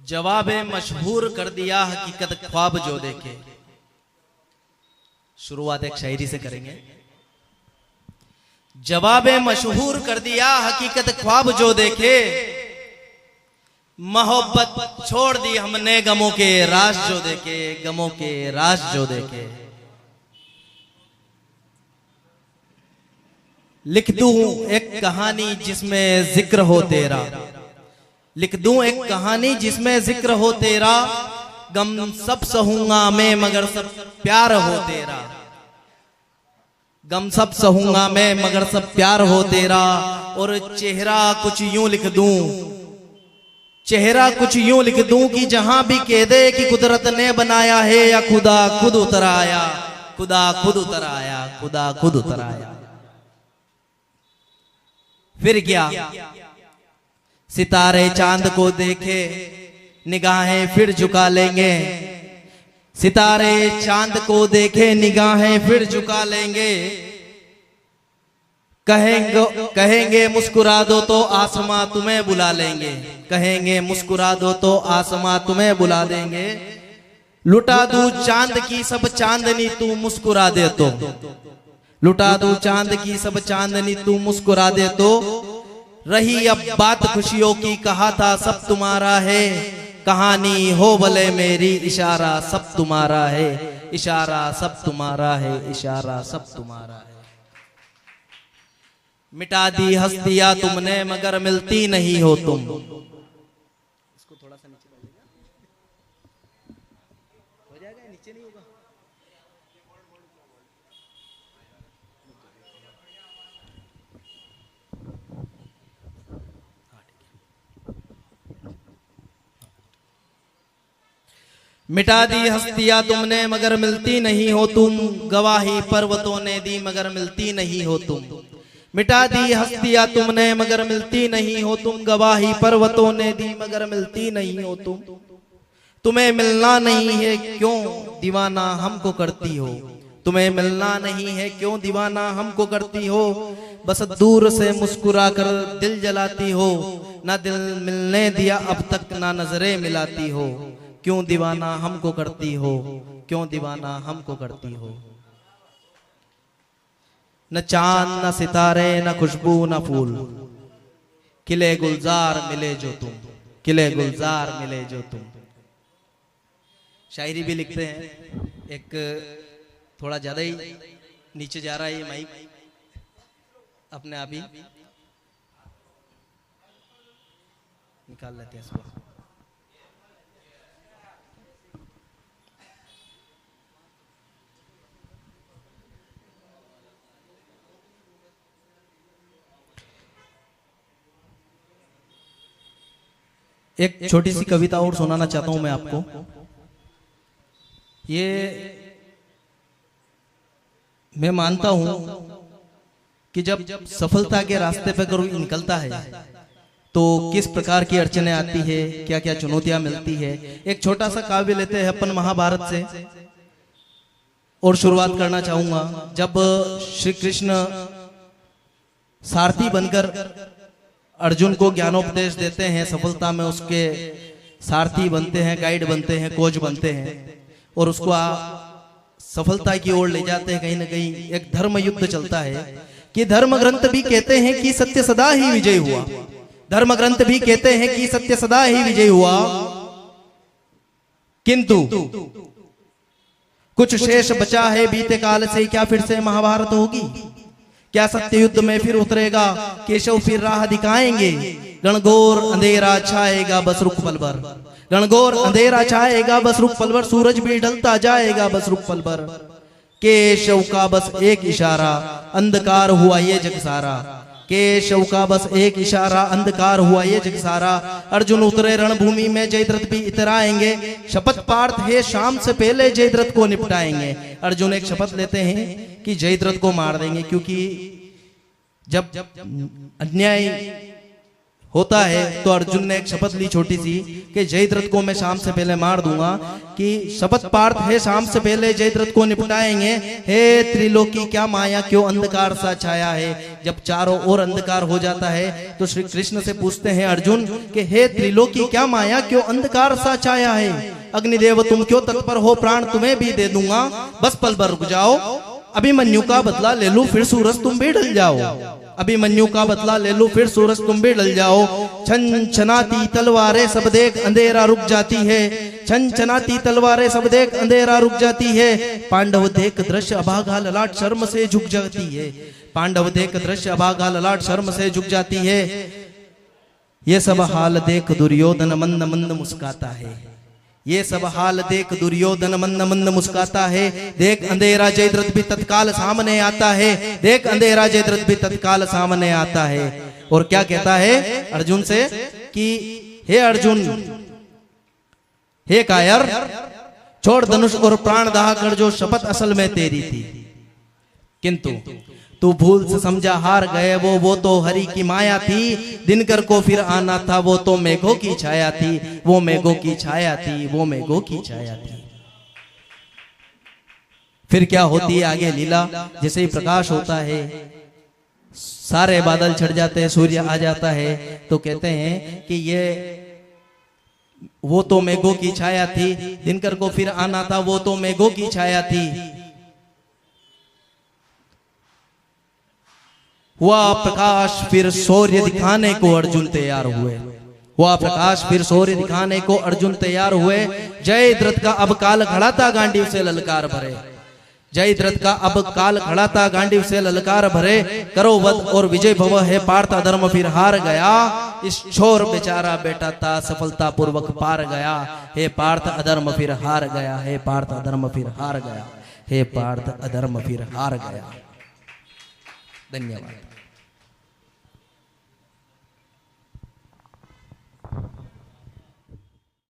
जवाबे मशहूर कर दिया हकीकत ख्वाब जो देखे। शुरुआत एक शायरी से करेंगे। जवाबे मशहूर कर दिया हकीकत ख्वाब जो देखे, मोहब्बत छोड़ दी हमने गमों के राज जो देखे, गमों के राज जो देखे। लिख दूं एक कहानी जिसमें जिक्र हो तेरा, लिख दूं एक कहानी जिसमें जिक्र हो तेरा, गम सब सहूंगा मैं मगर सब प्यार हो तेरा, गम सब सहूंगा मैं मगर सब प्यार हो तेरा। और चेहरा कुछ यूं लिख दूं, चेहरा कुछ यूं लिख दूं कि जहां भी कह दे कि कुदरत ने बनाया है या खुदा खुद उतर आया, खुदा खुद उतर आया, खुदा खुद उतर आया। फिर क्या सितारे चांद को देखे निगाहें फिर झुका लेंगे, सितारे चांद को देखे निगाहें फिर झुका लेंगे। कहेंगे मुस्कुरा दो तो आसमां तुम्हें बुला लेंगे, कहेंगे मुस्कुरा दो तो आसमां तुम्हें बुला देंगे। लुटा दूं चांद की सब चांदनी तू मुस्कुरा दे तो, लुटा दूं चांद की सब चांदनी तू मुस्कुरा दे तो। रही अब बात खुशियों की कहा था सब तुम्हारा है, कहानी हो भले मेरी इशारा सब तुम्हारा है, इशारा सब तुम्हारा है, इशारा सब तुम्हारा है। मिटा दी हस्तियां तुमने मगर मिलती नहीं हो तुम। इसको थोड़ा सा नीचे डालिएगा, हो जाएगा, नीचे नहीं होगा। मिटा दी हस्तियां तुमने मगर मिलती नहीं हो तुम, गवाही पर्वतों ने दी मगर मिलती नहीं हो तुम। मिटा दी हस्तियां तुमने मगर मिलती नहीं हो तुम, गवाही पर्वतों ने दी मगर मिलती नहीं हो तुम। तुम्हें मिलना नहीं है क्यों दीवाना हमको करती हो, तुम्हें मिलना नहीं है क्यों दीवाना हमको करती हो। बस दूर से मुस्कुरा कर दिल जलाती हो, ना दिल मिलने दिया अब तक ना नजरें मिलाती हो। क्यों दीवाना हमको करती हो, क्यों दीवाना हमको करती हो। न चांद न सितारे न खुशबू न फूल, खिले गुलजार मिले जो तुम, खिले गुलजार मिले जो तुम। शायरी भी लिखते हैं। एक थोड़ा ज्यादा ही नीचे जा रहा है ये माइक, अपने आप ही निकाल लेते हैं इसको। एक छोटी सी कविता और सुनाना चाहता हूं मैं आपको। ये मैं मानता हूं कि जब सफलता के रास्ते पे कोई निकलता है तो किस प्रकार की अड़चनें आती है, क्या क्या चुनौतियां मिलती है। एक छोटा सा काव्य लेते हैं अपन महाभारत से और शुरुआत करना चाहूंगा। जब श्री कृष्ण सारथी बनकर अर्जुन को ज्ञानोपदेश देते हैं, सफलता में उसके सारथी बनते हैं, गाइड बनते हैं, कोच बनते हैं और उसको सफलता की ओर ले जाते हैं। कहीं ना कहीं एक धर्म युद्ध चलता है कि धर्म ग्रंथ भी कहते हैं कि सत्य सदा ही विजय हुआ, धर्म ग्रंथ भी कहते हैं कि सत्य सदा ही विजय हुआ। किंतु कुछ शेष बचा है बीते काल से, क्या फिर से महाभारत होगी, क्या सत्य युद्ध में फिर उतरेगा केशव फिर राह दिखाएंगे। गणगौर अंधेरा छाएगा बस रुक पल भर, गणगौर अंधेरा छाएगा बस रुक पल भर, सूरज भी ढलता जाएगा बस रुक पल भर। केशव का बस एक इशारा अंधकार हुआ ये जग सारा, केशव का बस एक इशारा अंधकार हुआ ये जग सारा। अर्जुन उतरे रणभूमि में जयद्रथ भी इतराएंगे, शपथ पार्थ है शाम से पहले जयद्रथ को निपटाएंगे। अर्जुन एक शपथ लेते हैं कि जयद्रथ को मार देंगे, क्योंकि जब अन्याय होता है। तो अर्जुन ने एक शपथ ली छोटी सी कि जयद्रथ को मैं शाम से पहले मार दूंगा, कि शपथ पार्थ है शाम से पहले जयद्रथ को निपटाएंगे। हे त्रिलोकी क्या माया क्यों अंधकार सा छाया है। जब चारों ओर अंधकार हो जाता है तो श्री कृष्ण से पूछते हैं अर्जुन कि हे त्रिलोकी क्या माया क्यों अंधकार सा छाया है। अग्निदेव तुम क्यों तत्पर हो, प्राण तुम्हें भी दे दूंगा, बस पल भर रुक जाओ, अभिमन्यु का बदला ले लूं फिर सूरज तुम भी ढल जाओ। अभिमन्यु का बदला ले लूं फिर सूरज तुम भी ढल जाओ। छन छनाती तलवारें सब देख अंधेरा रुक जाती है, छन छनाती तलवारें सब देख अंधेरा रुक जाती है। पांडव देख दृश्य अभागा ललाट शर्म से झुक जाती है, पांडव देख दृश्य अभागा ललाट शर्म से झुक जाती है। ये सब हाल देख दुर्योधन मंद मंद मुस्काता है, ये सब हाल देख दुर्योधन मंद मंद मुस्काता है। देख अंधेरा जयद्रथ भी तत्काल सामने आता है, देख अंधेरा जयद्रथ भी तत्काल सामने आता है। और क्या कहता है अर्जुन से कि हे अर्जुन, हे कायर, छोड़ धनुष और प्राण दाह कर, जो शपथ असल में तेरी थी, किंतु तू भूल से समझा हार गए वो तो हरि की माया थी। दिनकर को फिर आना था, वो तो मेघों की छाया थी, वो मेघों की छाया थी, वो मेघों की छाया थी। फिर क्या होती है आगे लीला। जैसे ही प्रकाश होता है, सारे बादल छट जाते हैं, सूर्य आ जाता है, तो कहते हैं कि ये वो तो मेघों की छाया थी, दिनकर को फिर आना था, वो तो मेघों की छाया थी। हुआ प्रकाश फिर सूर्य दिखाने को अर्जुन तैयार हुए, हुआ प्रकाश फिर सूर्य दिखाने को अर्जुन तैयार हुए। जयद्रथ का अब काल खड़ा था गांडीव से ललकार भरे, जयद्रथ का अब काल खड़ा था गांडीव से ललकार भरे। करो वध और विजय भव है पार्थ, अधर्म फिर हार गया। इस छोर बेचारा बेटा था सफलता पूर्वक पार गया। हे पार्थ अधर्म फिर हार गया, हे पार्थ अधर्म फिर हार गया, हे पार्थ अधर्म फिर हार गया। धन्यवाद।